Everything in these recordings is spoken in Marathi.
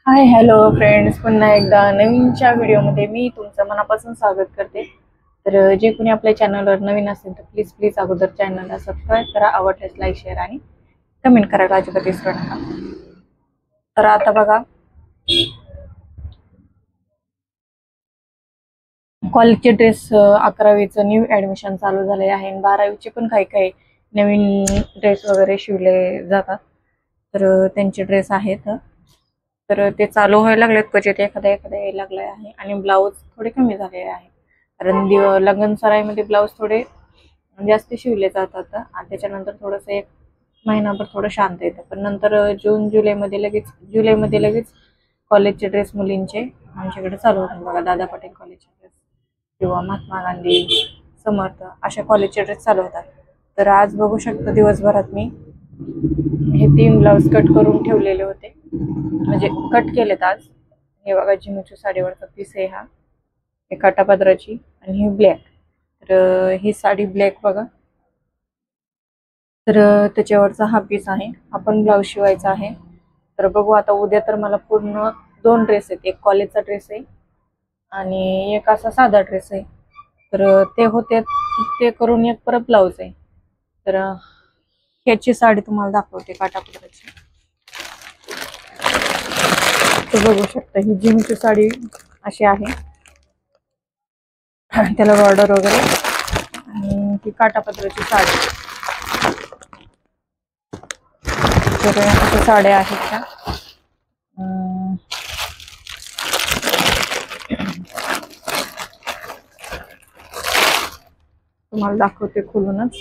हाय हॅलो फ्रेंड्स, पुन्हा एकदा नवीनच्या व्हिडिओमध्ये मी तुमचं मनापासून स्वागत करते. तर जे कोणी आपल्या चॅनलवर नवीन असेल तर प्लीज प्लीज अगोदर चॅनलला सबस्क्राईब करा, आवडल्यास लाईक शेअर आणि कमेंट करायला अजिबात विसरू नका. तर आता बघा, कॉलेजचे ड्रेस 11वीचं न्यू ॲडमिशन चालू झाले आहे आणि 12वीचे पण काही काही नवीन ड्रेस वगैरे शिवले जातात. तर त्यांचे ड्रेस आहेत. तर ते चालू व्हायला लागलेत, क्वचित एखादा एखादा यायला लागलाय आहे आणि ब्लाऊज थोडे कमी झालेले आहे. कारण लग्न सराईमध्ये ब्लाऊज थोडे जास्त शिवले जातात आणि त्याच्यानंतर थोडंसं एक महिनाभर थोडं शांत येतं. पण नंतर जुलैमध्ये लगेच कॉलेजचे ड्रेस मुलींचे आमच्याकडे चालू होतात. बघा, दादा पाटील कॉलेजचे ड्रेस किंवा महात्मा गांधी, समर्थ अशा कॉलेजचे ड्रेस चालू होतात. तर आज बघू शकतो, दिवसभरात मी हे 3 ब्लाऊज कट करून ठेवलेले होते, म्हणजे कट केलेत आज. हे बघा, जिमीचू साडीवरचा पीस आहे हा, हे काटापदराची आणि ही ब्लॅक. तर ही साडी ब्लॅक बघा. तर त्याच्यावरचा हा पीस आहे, आपण ब्लाऊज शिवायचा आहे. तर बघू आता, उद्या तर मला पूर्ण 2 ड्रेस आहेत, एक कॉलेजचा ड्रेस आहे आणि एक असा साधा ड्रेस आहे. तर ते होते, ते करून एक परत ब्लाऊज आहे. तर ह्याची साडी तुम्हाला दाखवते, काटापदराची. तर बघू शकता, ही जिमीची साडी अशी आहे, त्याला बॉर्डर वगैरे, आणि ही काटापदराची साडी. तर अशा साड्या आहेत त्या. तुम्हाला दाखवते खोलूनच.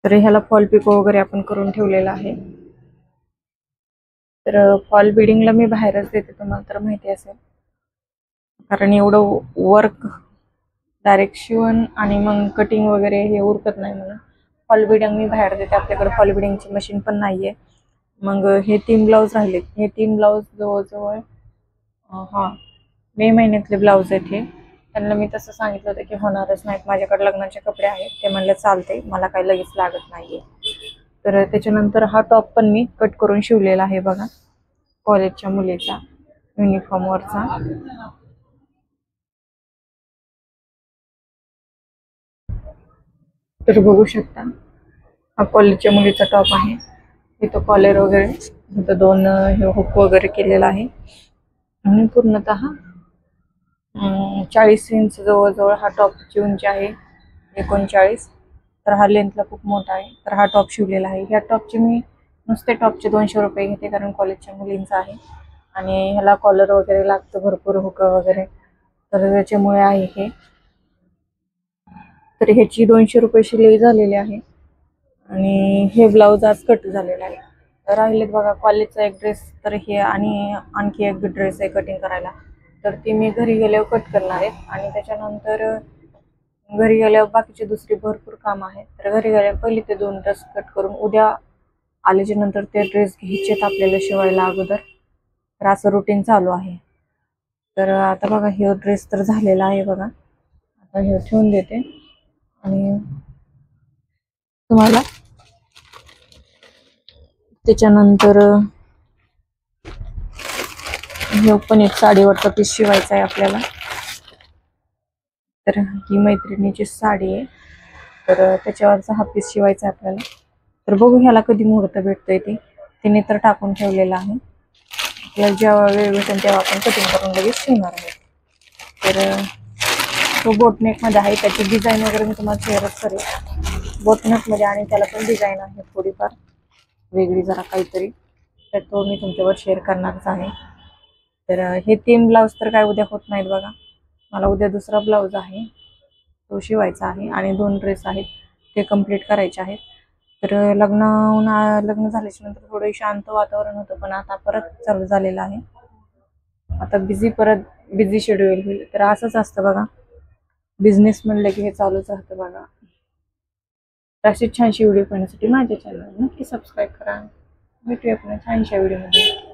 तर ह्याला फॉल पिको वगैरे आपण करून ठेवलेला आहे. तर फॉल बिडिंगला मी बाहेरच देते, तुम्हाला तर माहिती असेल, कारण एवढं वर्क डायरेक्ट शिवण आणि मग कटिंग वगैरे हे उरकत नाही म्हणून फॉल बिडिंग मी बाहेर देते. आपल्याकडे फॉल बिडिंगची मशीन पण नाहीये. मग हे 3 ब्लाऊज राहिलेत. हे 3 ब्लाऊज जवळजवळ मे महिन्यातले ब्लाऊज आहेत हे. त्यांना मी तसं सांगितलं होतं की होणारच नाहीत, माझ्याकडे लग्नाचे कपडे आहेत. ते म्हणले चालते, मला काही लगेच लागत नाहीये. तर त्याच्यानंतर हा टॉप पण मी कट करून शिवलेला आहे बघा, कॉलेजच्या मुलीचा युनिफॉर्मवरचा. तर बघू शकता, हा कॉलेजच्या मुलीचा टॉप आहे. इथं कॉलर वगैरे, इथं 2 हे हुक वगैरे केलेला आहे आणि पूर्णतः 40 इंच जवळजवळ हा टॉपची उंची आहे, 39. तर हा लेंथला खूप मोठा आहे. तर हा टॉप शिवलेला आहे. ह्या टॉपचे मी नुसते टॉपचे 200 रुपये घेते, कारण कॉलेजच्या मुलींचा आहे आणि ह्याला कॉलर वगैरे लागतं, भरपूर हुक वगैरे, तर त्याच्यामुळे आहे हे. तर ह्याची 200 रुपये शिलाई झालेली आहे आणि हे ब्लाऊज आज कट झालेला आहे. तर राहिलेत बघा कॉलेजचा एक ड्रेस, तर हे आणि आणखी एक ड्रेस आहे कटिंग करायला. तर ती मी घरी गेल्यावर कट करणार आहे आणि त्याच्यानंतर घरी गेल्यावर बाकीचे दुसरी भरपूर काम आहेत. तर घरी गेल्यावर पहिले ते 2 ड्रेस कट करून उद्या आल्याच्या नंतर ते ड्रेस घ्यायचेत आपल्याला शिवायला अगोदर. तर असं रुटीन चालू आहे. तर आता बघा, हे ड्रेस तर झालेला आहे बघा. आता हे ठेवून देते आणि तुम्हाला त्याच्यानंतर हे पण एक साडीवरचा पीस शिवायचा आहे आपल्याला. तर ही मैत्रिणीची साडी आहे, तर त्याच्यावरचा हा पीस शिवायचा आहे आपल्याला. तर बघू ह्याला कधी मुहूर्त भेटतोय ते, तिने तर टाकून ठेवलेला आहे. आपल्याला जेव्हा वेळ भेटेल तेव्हा आपण कटिंग करून लगेच शिवणार आहे. तर तो बोटनेकमध्ये आहे, त्याची डिझाईन वगैरे मी तुम्हाला शेअरच करेल बोटनेकमध्ये, आणि त्याला पण डिझाईन आहे थोडीफार वेगळी जरा काहीतरी, तर तो मी तुमच्यावर शेअर करणारच आहे. तर हे 3 ब्लाऊज तर काय उद्या होत नाहीत बघा. मला उद्या दुसरा ब्लाऊज आहे, तो शिवायचा आहे आणि 2 ड्रेस आहेत, ते कंप्लीट करायचे आहेत. तर लग्न झाल्याच्या नंतर थोडं शांत वातावरण होतं, पण आता परत चालू झालेलं आहे. आता परत बिझी शेड्यूल होईल. तर असंच असतं बघा, बिझनेस म्हणलं की हे चालूच राहतं बघा. तर अशी छानशी व्हिडिओ पाहण्यासाठी माझ्या चॅनल नक्की सबस्क्राईब करा. भेटूया पुन्हा छानशा व्हिडिओमध्ये.